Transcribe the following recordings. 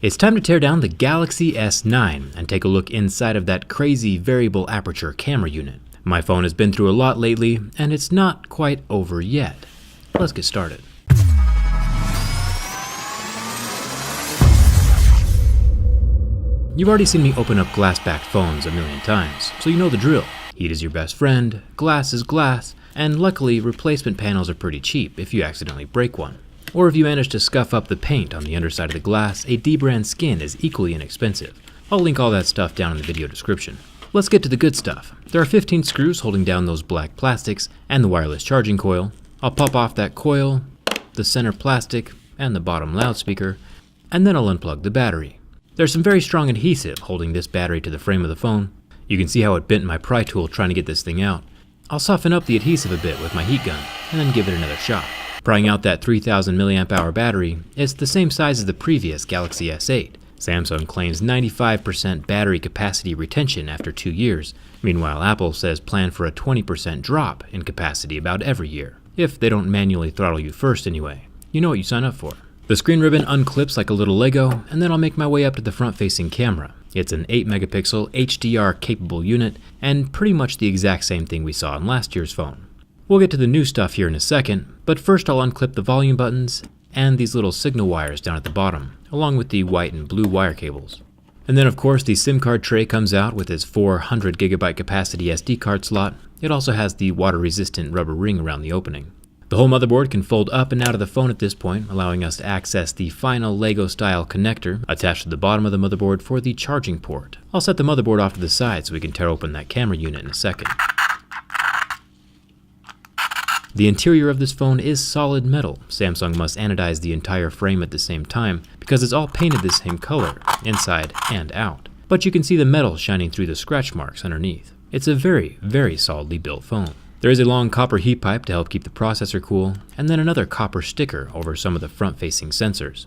It's time to tear down the Galaxy S9 and take a look inside of that crazy variable aperture camera unit. My phone has been through a lot lately, and it's not quite over yet. Let's get started. You've already seen me open up glass-backed phones a million times, so you know the drill. Heat is your best friend, glass is glass, and luckily replacement panels are pretty cheap if you accidentally break one. Or if you manage to scuff up the paint on the underside of the glass, a D-brand skin is equally inexpensive. I'll link all that stuff down in the video description. Let's get to the good stuff. There are 15 screws holding down those black plastics and the wireless charging coil. I'll pop off that coil, the center plastic, and the bottom loudspeaker, and then I'll unplug the battery. There's some very strong adhesive holding this battery to the frame of the phone. You can see how it bent my pry tool trying to get this thing out. I'll soften up the adhesive a bit with my heat gun, and then give it another shot. Prying out that 3000 mAh battery, it's the same size as the previous Galaxy S8. Samsung claims 95% battery capacity retention after 2 years. Meanwhile, Apple says plan for a 20% drop in capacity about every year. If they don't manually throttle you first anyway. You know what you sign up for. The screen ribbon unclips like a little Lego, and then I'll make my way up to the front-facing camera. It's an 8-megapixel HDR-capable unit, and pretty much the exact same thing we saw in last year's phone. We'll get to the new stuff here in a second, but first I'll unclip the volume buttons and these little signal wires down at the bottom, along with the white and blue wire cables. And then of course the SIM card tray comes out with its 400GB capacity SD card slot. It also has the water-resistant rubber ring around the opening. The whole motherboard can fold up and out of the phone at this point, allowing us to access the final Lego-style connector attached to the bottom of the motherboard for the charging port. I'll set the motherboard off to the side so we can tear open that camera unit in a second. The interior of this phone is solid metal. Samsung must anodize the entire frame at the same time because it's all painted the same color, inside and out. But you can see the metal shining through the scratch marks underneath. It's a very, very solidly built phone. There is a long copper heat pipe to help keep the processor cool, and then another copper sticker over some of the front-facing sensors.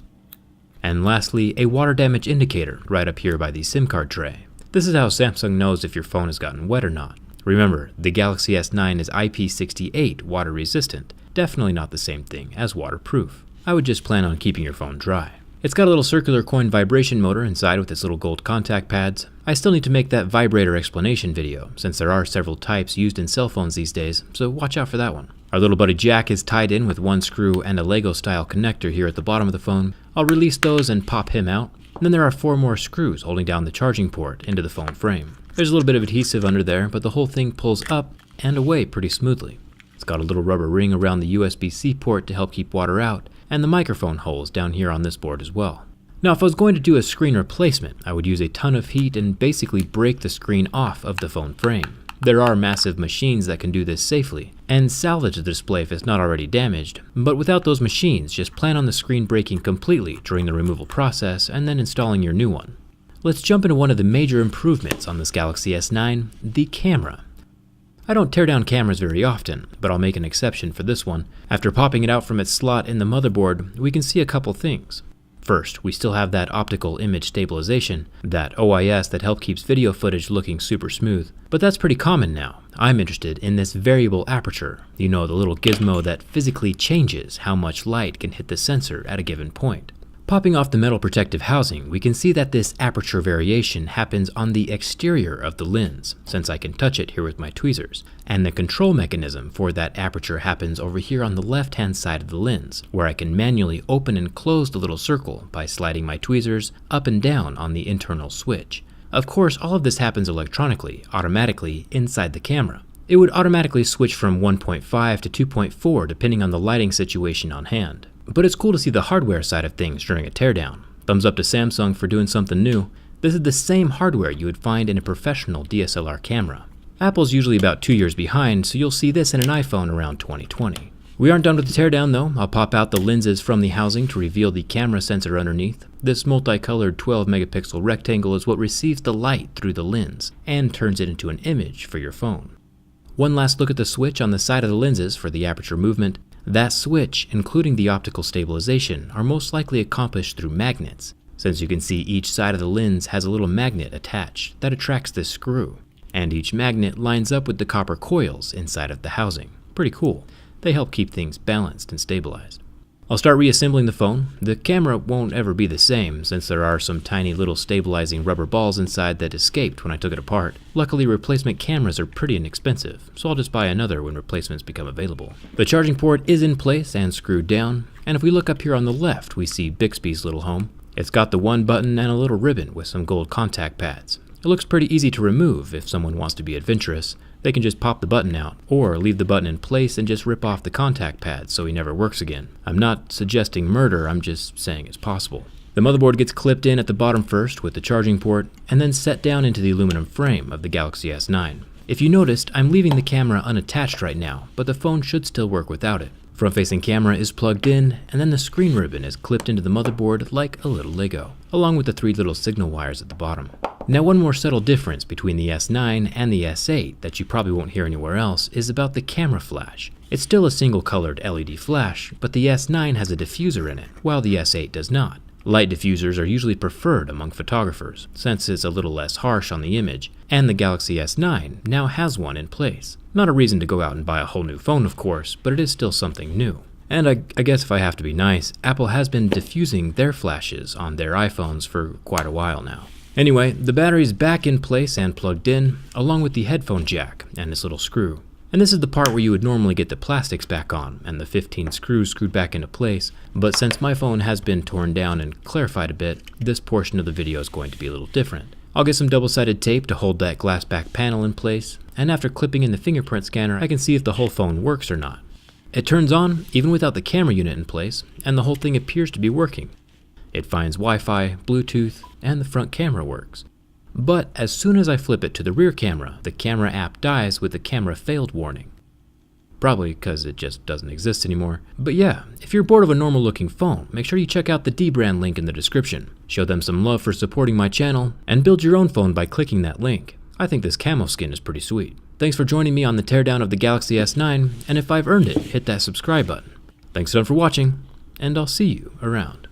And lastly, a water damage indicator right up here by the SIM card tray. This is how Samsung knows if your phone has gotten wet or not. Remember, the Galaxy S9 is IP68 water resistant, definitely not the same thing as waterproof. I would just plan on keeping your phone dry. It's got a little circular coin vibration motor inside with its little gold contact pads. I still need to make that vibrator explanation video, since there are several types used in cell phones these days, so watch out for that one. Our little buddy jack is tied in with one screw and a Lego style connector here at the bottom of the phone. I'll release those and pop him out. And then there are 4 more screws holding down the charging port into the phone frame. There's a little bit of adhesive under there, but the whole thing pulls up and away pretty smoothly. It's got a little rubber ring around the USB-C port to help keep water out, and the microphone holes down here on this board as well. Now, if I was going to do a screen replacement, I would use a ton of heat and basically break the screen off of the phone frame. There are massive machines that can do this safely, and salvage the display if it's not already damaged, but without those machines, just plan on the screen breaking completely during the removal process and then installing your new one. Let's jump into one of the major improvements on this Galaxy S9, the camera. I don't tear down cameras very often, but I'll make an exception for this one. After popping it out from its slot in the motherboard, we can see a couple things. First, we still have that optical image stabilization, that OIS that helps keeps video footage looking super smooth. But that's pretty common now. I'm interested in this variable aperture, you know, the little gizmo that physically changes how much light can hit the sensor at a given point. Popping off the metal protective housing, we can see that this aperture variation happens on the exterior of the lens, since I can touch it here with my tweezers. And the control mechanism for that aperture happens over here on the left-hand side of the lens, where I can manually open and close the little circle by sliding my tweezers up and down on the internal switch. Of course, all of this happens electronically, automatically, inside the camera. It would automatically switch from 1.5 to 2.4 depending on the lighting situation on hand. But it's cool to see the hardware side of things during a teardown. Thumbs up to Samsung for doing something new. This is the same hardware you would find in a professional DSLR camera. Apple's usually about 2 years behind, so you'll see this in an iPhone around 2020. We aren't done with the teardown though. I'll pop out the lenses from the housing to reveal the camera sensor underneath. This multicolored 12-megapixel rectangle is what receives the light through the lens and turns it into an image for your phone. One last look at the switch on the side of the lenses for the aperture movement. That switch, including the optical stabilization, are most likely accomplished through magnets, since you can see each side of the lens has a little magnet attached that attracts this screw, and each magnet lines up with the copper coils inside of the housing. Pretty cool. They help keep things balanced and stabilized. I'll start reassembling the phone. The camera won't ever be the same since there are some tiny little stabilizing rubber balls inside that escaped when I took it apart. Luckily, replacement cameras are pretty inexpensive, so I'll just buy another when replacements become available. The charging port is in place and screwed down, and if we look up here on the left, we see Bixby's little home. It's got the one button and a little ribbon with some gold contact pads. It looks pretty easy to remove if someone wants to be adventurous. They can just pop the button out, or leave the button in place and just rip off the contact pads so he never works again. I'm not suggesting murder, I'm just saying it's possible. The motherboard gets clipped in at the bottom first with the charging port, and then set down into the aluminum frame of the Galaxy S9. If you noticed, I'm leaving the camera unattached right now, but the phone should still work without it. Front-facing camera is plugged in, and then the screen ribbon is clipped into the motherboard like a little Lego, along with the 3 little signal wires at the bottom. Now, one more subtle difference between the S9 and the S8 that you probably won't hear anywhere else is about the camera flash. It's still a single-colored LED flash, but the S9 has a diffuser in it, while the S8 does not. Light diffusers are usually preferred among photographers, since it's a little less harsh on the image, and the Galaxy S9 now has one in place. Not a reason to go out and buy a whole new phone, of course, but it is still something new. And I guess if I have to be nice, Apple has been diffusing their flashes on their iPhones for quite a while now. Anyway, the battery's back in place and plugged in, along with the headphone jack and this little screw. And this is the part where you would normally get the plastics back on and the 15 screws screwed back into place, but since my phone has been torn down and clarified a bit, this portion of the video is going to be a little different. I'll get some double-sided tape to hold that glass back panel in place, and after clipping in the fingerprint scanner, I can see if the whole phone works or not. It turns on even without the camera unit in place, and the whole thing appears to be working. It finds Wi-Fi, Bluetooth, and the front camera works. But as soon as I flip it to the rear camera, the camera app dies with the camera failed warning. Probably because it just doesn't exist anymore. But yeah, if you're bored of a normal looking phone, make sure you check out the D-Brand link in the description. Show them some love for supporting my channel, and build your own phone by clicking that link. I think this camo skin is pretty sweet. Thanks for joining me on the teardown of the Galaxy S9, and if I've earned it, hit that subscribe button. Thanks again for watching, and I'll see you around.